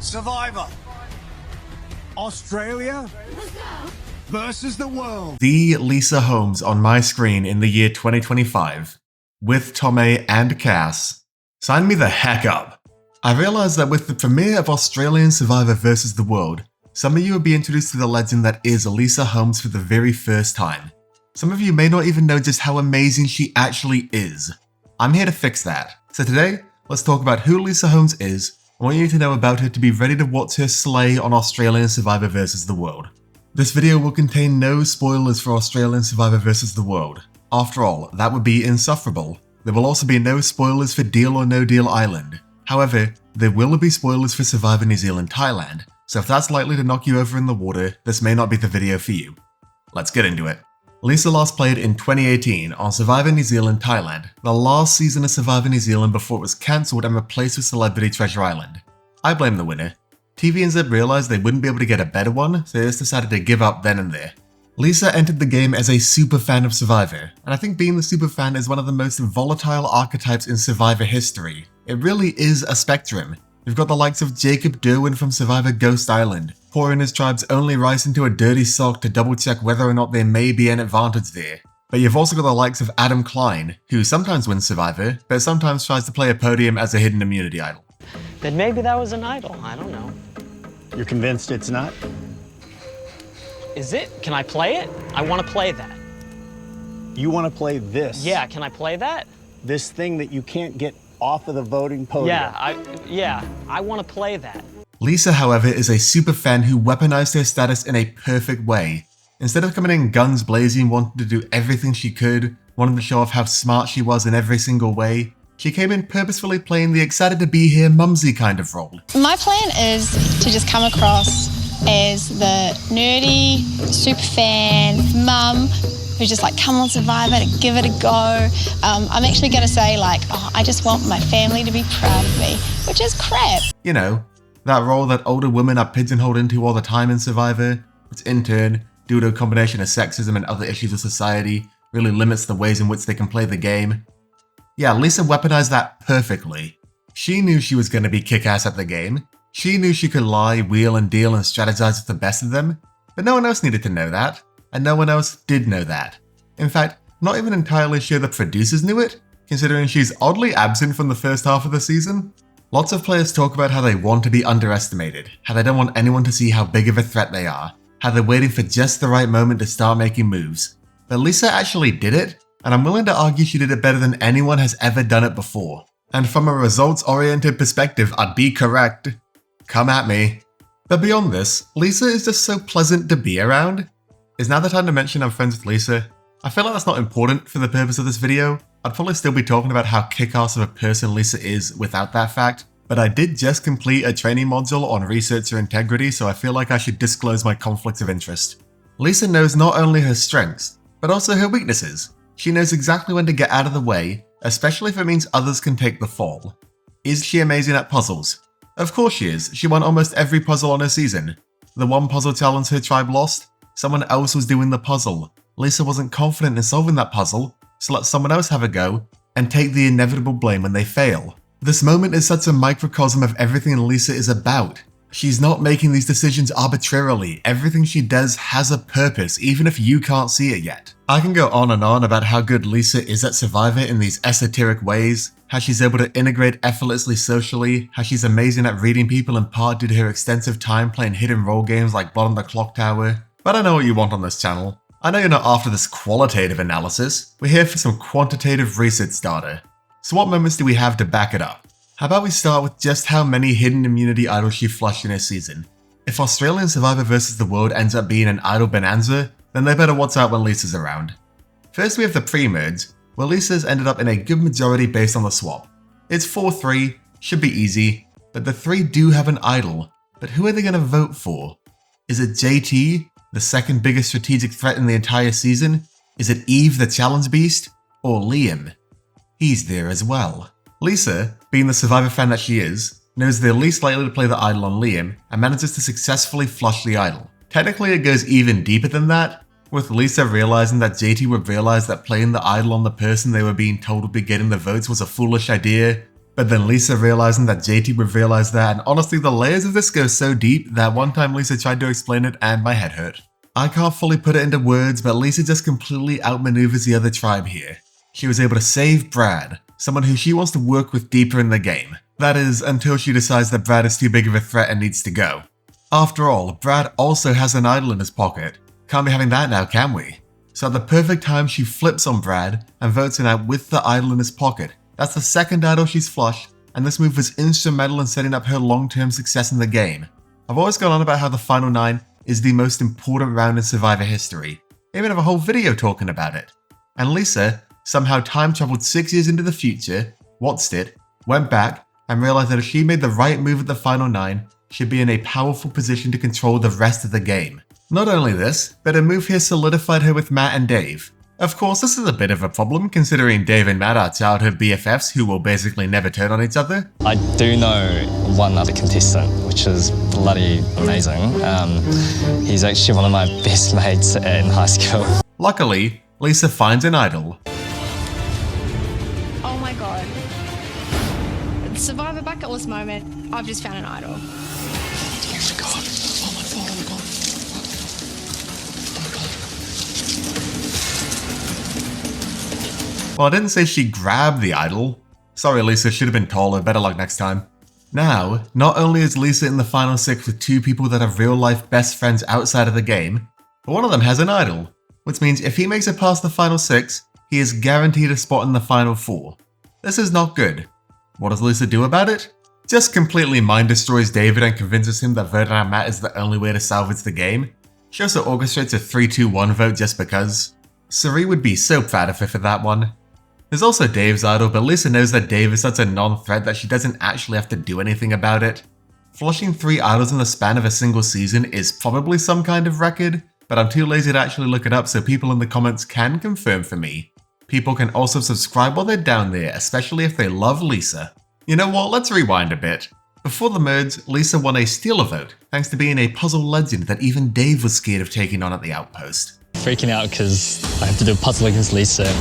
Survivor. Australia versus the world. The Lisa Holmes on my screen in the year 2025, with Tommy and Cass. Sign me the heck up. I realised that with the premiere of Australian Survivor versus the World, some of you will be introduced to the legend that is Lisa Holmes for the very first time. Some of you may not even know just how amazing she actually is. I'm here to fix that. So today, let's talk about who Lisa Holmes is and what you need to know about her to be ready to watch her slay on Australian Survivor vs. the World. This video will contain no spoilers for Australian Survivor vs. the World. After all, that would be insufferable. There will also be no spoilers for Deal or No Deal Island. However, there will be spoilers for Survivor New Zealand Thailand, so if that's likely to knock you over in the water, this may not be the video for you. Let's get into it. Lisa last played in 2018 on Survivor New Zealand Thailand, the last season of Survivor New Zealand before it was cancelled and replaced with Celebrity Treasure Island. I blame the winner. TVNZ realised they wouldn't be able to get a better one, so they just decided to give up then and there. Lisa entered the game as a super fan of Survivor, and I think being the super fan is one of the most volatile archetypes in Survivor history. It really is a spectrum. You've got the likes of Jacob Derwin from Survivor Ghost Island, pouring his tribe's only rice into a dirty sock to double check whether or not there may be an advantage there. But you've also got the likes of Adam Klein, who sometimes wins Survivor, but sometimes tries to play a podium as a hidden immunity idol. Then maybe that was an idol, I don't know. You're convinced it's not? Is it? Can I play it? I want to play that. You want to play this? Yeah, can I play that? This thing that you can't get off of the voting podium? Yeah, I want to play that. Lisa, however, is a super fan who weaponized her status in a perfect way. Instead of coming in guns blazing, wanting to do everything she could, wanting to show off how smart she was in every single way, she came in purposefully playing the excited to be here mumsy kind of role. My plan is to just come across as the nerdy, super fan, mum, who's just like, come on Survivor, to give it a go. I'm actually going to say like, oh, I just want my family to be proud of me, which is crap. You know, that role that older women are pigeonholed into all the time in Survivor, which in turn, due to a combination of sexism and other issues of society, really limits the ways in which they can play the game. Yeah, Lisa weaponized that perfectly. She knew she was going to be kick-ass at the game. She knew she could lie, wheel and deal and strategize with the best of them, but no one else needed to know that, and no one else did know that. In fact, not even entirely sure the producers knew it, considering she's oddly absent from the first half of the season. Lots of players talk about how they want to be underestimated, how they don't want anyone to see how big of a threat they are, how they're waiting for just the right moment to start making moves. But Lisa actually did it, and I'm willing to argue she did it better than anyone has ever done it before. And from a results-oriented perspective, I'd be correct. Come at me. But beyond this, Lisa is just so pleasant to be around. Is now the time to mention I'm friends with Lisa? I feel like that's not important for the purpose of this video. I'd probably still be talking about how kick-ass of a person Lisa is without that fact, but I did just complete a training module on researcher integrity, so I feel like I should disclose my conflicts of interest. Lisa knows not only her strengths, but also her weaknesses. She knows exactly when to get out of the way, especially if it means others can take the fall. Is she amazing at puzzles? Of course she is. She won almost every puzzle on her season. The one puzzle challenge her tribe lost, someone else was doing the puzzle. Lisa wasn't confident in solving that puzzle, so let someone else have a go and take the inevitable blame when they fail. This moment is such a microcosm of everything Lisa is about. She's not making these decisions arbitrarily. Everything she does has a purpose, even if you can't see it yet. I can go on and on about how good Lisa is at Survivor in these esoteric ways, how she's able to integrate effortlessly socially, how she's amazing at reading people in part due to her extensive time playing hidden role games like Blood on the Clock Tower. But I know what you want on this channel. I know you're not after this qualitative analysis. We're here for some quantitative research data. So what moments do we have to back it up? How about we start with just how many hidden immunity idols she flushed in her season. If Australian Survivor vs. the World ends up being an idol bonanza, then they better watch out when Lisa's around. First we have the pre-merge, where Lisa's ended up in a good majority based on the swap. It's 4-3, should be easy, but the three do have an idol, but who are they going to vote for? Is it JT, the second biggest strategic threat in the entire season? Is it Eve, the challenge beast? Or Liam? He's there as well. Lisa, being the Survivor fan that she is, knows they're least likely to play the idol on Liam and manages to successfully flush the idol. Technically it goes even deeper than that, with Lisa realizing that JT would realize that playing the idol on the person they were being told would be getting the votes was a foolish idea, But then Lisa realizing that JT would realize that, and honestly the layers of this go so deep that one time Lisa tried to explain it and my head hurt. I can't fully put it into words, but Lisa just completely outmaneuvers the other tribe here. She was able to save Brad, someone who she wants to work with deeper in the game. That is, until she decides that Brad is too big of a threat and needs to go. After all, Brad also has an idol in his pocket. Can't be having that now, can we? So at the perfect time, she flips on Brad and votes him out with the idol in his pocket. That's the second idol she's flushed, and this move was instrumental in setting up her long-term success in the game. I've always gone on about how the Final 9 is the most important round in Survivor history. I even have a whole video talking about it. And Lisa somehow time traveled 6 years into the future, watched it, went back, and realized that if she made the right move at the Final 9, she'd be in a powerful position to control the rest of the game. Not only this, but her move here solidified her with Matt and Dave. Of course, this is a bit of a problem considering Dave and Matt are childhood BFFs who will basically never turn on each other. I do know one other contestant, which is bloody amazing. He's actually one of my best mates in high school. Luckily, Lisa finds an idol. Oh my god. Survivor bucket list moment. I've just found an idol. Well, I didn't say she grabbed the idol. Sorry Lisa, should have been taller, better luck next time. Now, not only is Lisa in the final 6 with 2 people that are real life best friends outside of the game, but one of them has an idol, which means if he makes it past the final 6, he is guaranteed a spot in the final 4. This is not good. What does Lisa do about it? Just completely mind destroys David and convinces him that voting out Matt is the only way to salvage the game. She also orchestrates a 3-2-1 vote just because. Sari would be so proud of her for that one. There's also Dave's idol, but Lisa knows that Dave is such a non-threat that she doesn't actually have to do anything about it. Flushing 3 idols in the span of a single season is probably some kind of record, but I'm too lazy to actually look it up so people in the comments can confirm for me. People can also subscribe while they're down there, especially if they love Lisa. You know what, let's rewind a bit. Before the merge, Lisa won a Stealer vote, thanks to being a puzzle legend that even Dave was scared of taking on at the outpost. Freaking out because I have to do a puzzle against Lisa.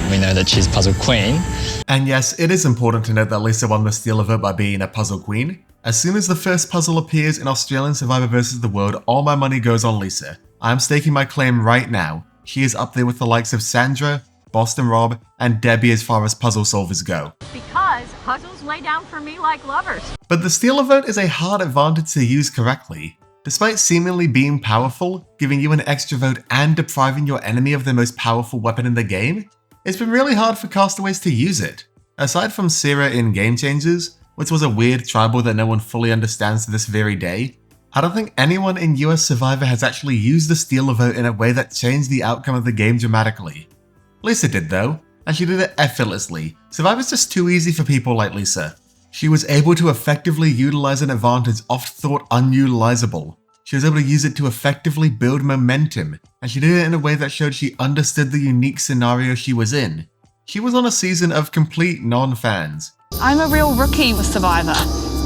We know that she's puzzle queen. And yes, it is important to note that Lisa won the Stealer vote by being a puzzle queen. As soon as the first puzzle appears in Australian Survivor vs. the World, all my money goes on Lisa. I'm staking my claim right now. She is up there with the likes of Sandra, Boston Rob, and Debbie as far as puzzle solvers go. Because puzzles lay down for me like lovers. But the Stealer vote is a hard advantage to use correctly. Despite seemingly being powerful, giving you an extra vote and depriving your enemy of their most powerful weapon in the game, it's been really hard for castaways to use it. Aside from Sarah in Game Changers, which was a weird tribal that no one fully understands to this very day, I don't think anyone in US Survivor has actually used the Stealer vote in a way that changed the outcome of the game dramatically. Lisa did though, and she did it effortlessly. Survivor's just too easy for people like Lisa. She was able to effectively utilize an advantage oft thought unutilizable. She was able to use it to effectively build momentum, and she did it in a way that showed she understood the unique scenario she was in. She was on a season of complete non-fans. I'm a real rookie with Survivor.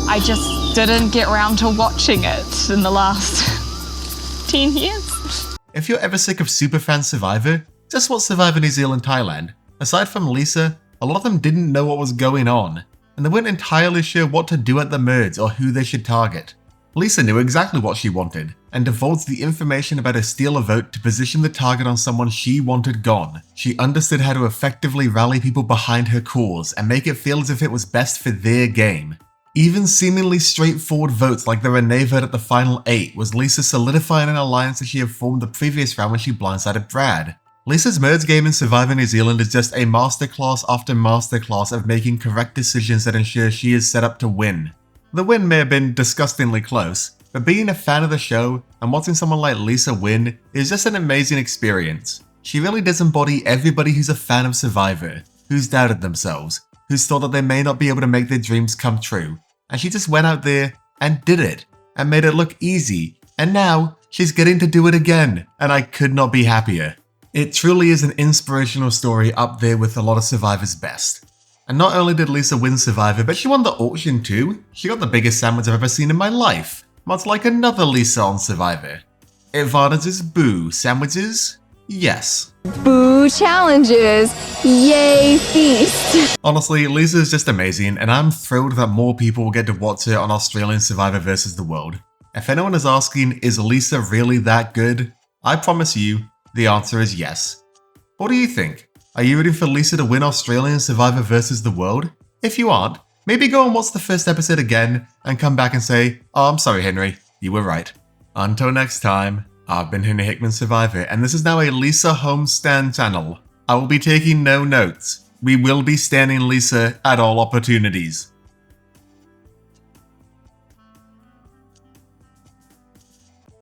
I just didn't get around to watching it in the last 10 years. If you're ever sick of superfan Survivor, just watch Survivor New Zealand Thailand. Aside from Lisa, a lot of them didn't know what was going on, and they weren't entirely sure what to do at the merge or who they should target. Lisa knew exactly what she wanted, and divulged the information about her Stealer vote to position the target on someone she wanted gone. She understood how to effectively rally people behind her cause and make it feel as if it was best for their game. Even seemingly straightforward votes like the Renee vote at the final 8 was Lisa solidifying an alliance that she had formed the previous round when she blindsided Brad. Lisa's merge game in Survivor New Zealand is just a masterclass after masterclass of making correct decisions that ensure she is set up to win. The win may have been disgustingly close, but being a fan of the show and watching someone like Lisa win is just an amazing experience. She really does embody everybody who's a fan of Survivor, who's doubted themselves, who's thought that they may not be able to make their dreams come true, and she just went out there and did it, and made it look easy, and now she's getting to do it again, and I could not be happier. It truly is an inspirational story up there with a lot of Survivor's best. And not only did Lisa win Survivor, but she won the auction too. She got the biggest sandwich I've ever seen in my life, much like another Lisa on Survivor. Advantages? Boo. Sandwiches? Yes. Boo challenges, yay feast. Honestly, Lisa is just amazing, and I'm thrilled that more people will get to watch her on Australian Survivor vs. the World. If anyone is asking, is Lisa really that good? I promise you, the answer is yes. What do you think? Are you rooting for Lisa to win Australian Survivor vs. the World? If you aren't, maybe go and watch the first episode again and come back and say, oh, I'm sorry, Henry, you were right. Until next time, I've been Henry Hickman Survivor, and this is now a Lisa Holmes Stan channel. I will be taking no notes. We will be standing Lisa at all opportunities.